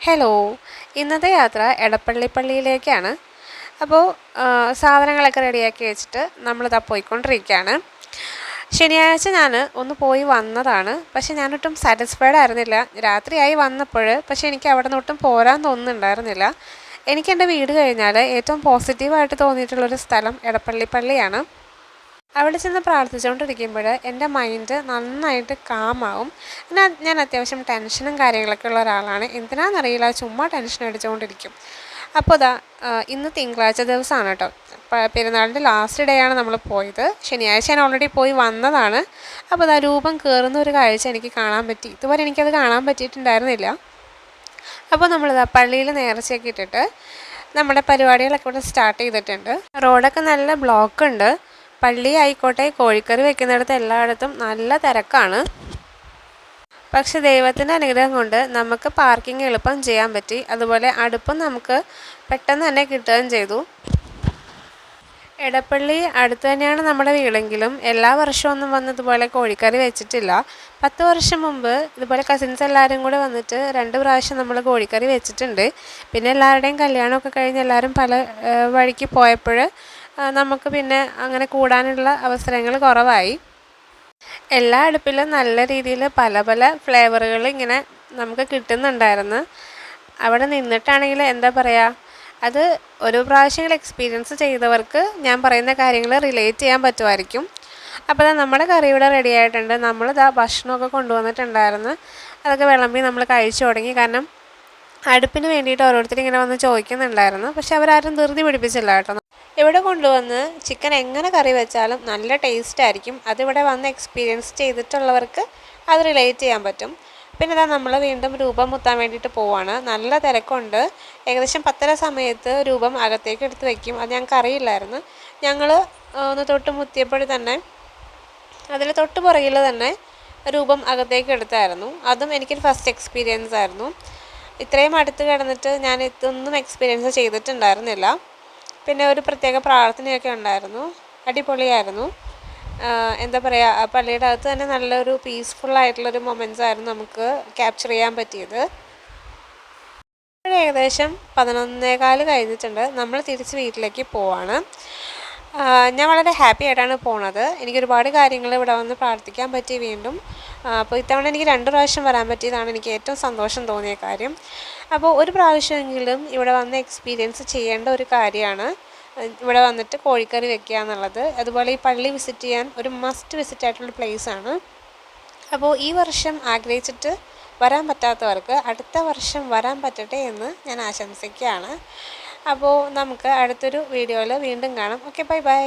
Hello, ഇന്നത്തെ യാത്ര എടപ്പള്ളി പള്ളിയിലേക്കാണ്. അപ്പോൾ സാധനങ്ങളൊക്കെ റെഡിയാക്കി വെച്ചിട്ട് നമ്മളിതാ പോയിക്കൊണ്ടിരിക്കുകയാണ്. ശനിയാഴ്ച ഞാൻ ഒന്ന് പോയി വന്നതാണ്. പക്ഷെ ഞാനൊട്ടും സാറ്റിസ്ഫൈഡ് ആയിരുന്നില്ല രാത്രിയായി വന്നപ്പോൾ. പക്ഷെ എനിക്ക് അവിടെ നിന്ന് ഒട്ടും പോരാൻ തോന്നുന്നുണ്ടായിരുന്നില്ല. എനിക്ക് എൻ്റെ വീട് കഴിഞ്ഞാൽ ഏറ്റവും പോസിറ്റീവായിട്ട് തോന്നിയിട്ടുള്ളൊരു സ്ഥലം എടപ്പള്ളി പള്ളിയാണ്. അവിടെ ചെന്ന് പ്രാർത്ഥിച്ചുകൊണ്ടിരിക്കുമ്പോൾ എൻ്റെ മൈൻഡ് നന്നായിട്ട് കാമാവും. ഞാൻ അത്യാവശ്യം ടെൻഷനും കാര്യങ്ങളൊക്കെ ഉള്ള ഒരാളാണ്. എന്തിനാണെന്നറിയില്ല, ചുമ്മാ ടെൻഷൻ അടിച്ചുകൊണ്ടിരിക്കും. അപ്പോൾ ഇന്ന് തിങ്കളാഴ്ച ദിവസമാണ് കേട്ടോ. പെരുന്നാളിൻ്റെ ലാസ്റ്റ് ഡേ ആണ് നമ്മൾ പോയത്. ശനിയാഴ്ച ഞാൻ ഓൾറെഡി പോയി വന്നതാണ്. അപ്പോൾ രൂപം കയറുന്ന ഒരു കാഴ്ച എനിക്ക് കാണാൻ പറ്റി. ഇതുവരെ എനിക്കത് കാണാൻ പറ്റിയിട്ടുണ്ടായിരുന്നില്ല. അപ്പോൾ പള്ളിയിൽ നേർച്ചയൊക്കെ ഇട്ടിട്ട് നമ്മുടെ പരിപാടികളൊക്കെ ഇവിടെ സ്റ്റാർട്ട് ചെയ്തിട്ടുണ്ട്. റോഡൊക്കെ നല്ല ബ്ലോക്ക് ഉണ്ട്. പള്ളി ആയിക്കോട്ടെ, കോഴിക്കറി വെക്കുന്നിടത്ത് എല്ലായിടത്തും നല്ല തിരക്കാണ്. പക്ഷെ ദൈവത്തിൻ്റെ അനുഗ്രഹം കൊണ്ട് നമുക്ക് പാർക്കിംഗ് എളുപ്പം ചെയ്യാൻ പറ്റി. അതുപോലെ അടുപ്പം നമുക്ക് പെട്ടെന്ന് തന്നെ കിട്ടുകയും ചെയ്തു. എടപ്പള്ളി അടുത്ത് തന്നെയാണ് നമ്മുടെ വീടെങ്കിലും എല്ലാ വർഷവും ഒന്നും വന്ന് ഇതുപോലെ കോഴിക്കറി വെച്ചിട്ടില്ല. 10 വർഷം മുമ്പ് ഇതുപോലെ കസിൻസ് എല്ലാവരും കൂടെ വന്നിട്ട് 2 പ്രാവശ്യം നമ്മൾ കോഴിക്കറി വെച്ചിട്ടുണ്ട്. പിന്നെ എല്ലാവരുടെയും കല്യാണമൊക്കെ കഴിഞ്ഞ് എല്ലാവരും പല വഴിക്ക് പോയപ്പോൾ നമുക്ക് പിന്നെ അങ്ങനെ കൂടാനുള്ള അവസരങ്ങൾ കുറവായി. എല്ലാ അടുപ്പിലും നല്ല രീതിയിൽ പല പല ഫ്ലേവറുകൾ ഇങ്ങനെ നമുക്ക് കിട്ടുന്നുണ്ടായിരുന്നു. അവിടെ നിന്നിട്ടാണെങ്കിൽ എന്താ പറയുക, അത് ഒരു പ്രാവശ്യങ്ങൾ എക്സ്പീരിയൻസ് ചെയ്തവർക്ക് ഞാൻ പറയുന്ന കാര്യങ്ങൾ റിലേറ്റ് ചെയ്യാൻ പറ്റുമായിരിക്കും. അപ്പോൾ നമ്മുടെ കറി ഇവിടെ റെഡി ആയിട്ടുണ്ട്. നമ്മൾ ഭക്ഷണമൊക്കെ കൊണ്ടുവന്നിട്ടുണ്ടായിരുന്നു. അതൊക്കെ വിളമ്പി നമ്മൾ കഴിച്ചു തുടങ്ങി. കാരണം അടുപ്പിന് വേണ്ടിയിട്ട് ഓരോരുത്തർ ഇങ്ങനെ വന്ന് ചോദിക്കുന്നുണ്ടായിരുന്നു. പക്ഷെ അവരാരും ധൃതി പിടിപ്പിച്ചില്ല കേട്ടോ. ഇവിടെ കൊണ്ടുവന്ന് ചിക്കൻ എങ്ങനെ കറി വെച്ചാലും നല്ല ടേസ്റ്റ് ആയിരിക്കും. അതിവിടെ വന്ന് എക്സ്പീരിയൻസ് ചെയ്തിട്ടുള്ളവർക്ക് അത് റിലേറ്റ് ചെയ്യാൻ പറ്റും. പിന്നെ നമ്മൾ വീണ്ടും രൂപം മുത്താൻ വേണ്ടിയിട്ട് പോവാണ്. നല്ല തിരക്കുണ്ട്. ഏകദേശം 10:30 സമയത്ത് രൂപം അകത്തേക്ക് എടുത്ത് വയ്ക്കും. അത് ഞങ്ങൾക്ക് അറിയില്ലായിരുന്നു. ഞങ്ങൾ ഒന്ന് തൊട്ട് മുത്തിയപ്പോൾ തന്നെ അതിൽ തൊട്ട് പുറകിൽ തന്നെ രൂപം അകത്തേക്ക് എടുത്തായിരുന്നു. അതും എനിക്കൊരു ഫസ്റ്റ് എക്സ്പീരിയൻസ് ആയിരുന്നു. ഇത്രയും അടുത്ത് കിടന്നിട്ട് ഞാൻ ഇതൊന്നും എക്സ്പീരിയൻസ് ചെയ്തിട്ടുണ്ടായിരുന്നില്ല. പിന്നെ ഒരു പ്രത്യേക പ്രാർത്ഥനയൊക്കെ ഉണ്ടായിരുന്നു. അടിപൊളിയായിരുന്നു. എന്താ പറയുക, പള്ളിയുടെ അകത്ത് തന്നെ നല്ലൊരു പീസ്ഫുള്ളായിട്ടുള്ളൊരു മൊമെൻറ്റ്സ് ആയിരുന്നു നമുക്ക് ക്യാപ്ചർ ചെയ്യാൻ പറ്റിയത്. ഏകദേശം 11:15 കഴിഞ്ഞിട്ടുണ്ട്. നമ്മൾ തിരിച്ച് വീട്ടിലേക്ക് പോവാണ്. ഞാൻ വളരെ ഹാപ്പി ആയിട്ടാണ് പോണത്. എനിക്കൊരുപാട് കാര്യങ്ങൾ ഇവിടെ വന്ന് പ്രാർത്ഥിക്കാൻ പറ്റി വീണ്ടും. അപ്പോൾ ഇത്തവണ എനിക്ക് 2 പ്രാവശ്യം വരാൻ പറ്റിയതാണ് എനിക്ക് ഏറ്റവും സന്തോഷം തോന്നിയ കാര്യം. അപ്പോൾ ഒരു പ്രാവശ്യമെങ്കിലും ഇവിടെ വന്ന് എക്സ്പീരിയൻസ് ചെയ്യേണ്ട ഒരു കാര്യമാണ് ഇവിടെ വന്നിട്ട് കോഴിക്കറി വെക്കുക എന്നുള്ളത്. അതുപോലെ ഈ പള്ളി വിസിറ്റ് ചെയ്യാൻ ഒരു മസ്റ്റ് വിസിറ്റ് ആയിട്ടുള്ള പ്ലേസാണ്. അപ്പോൾ ഈ വർഷം ആഗ്രഹിച്ചിട്ട് വരാൻ പറ്റാത്തവർക്ക് അടുത്ത വർഷം വരാൻ പറ്റട്ടെ എന്ന് ഞാൻ ആശംസിക്കുകയാണ്. അപ്പോൾ നമുക്ക് അടുത്തൊരു വീഡിയോയിൽ വീണ്ടും കാണാം. Okay, bye bye.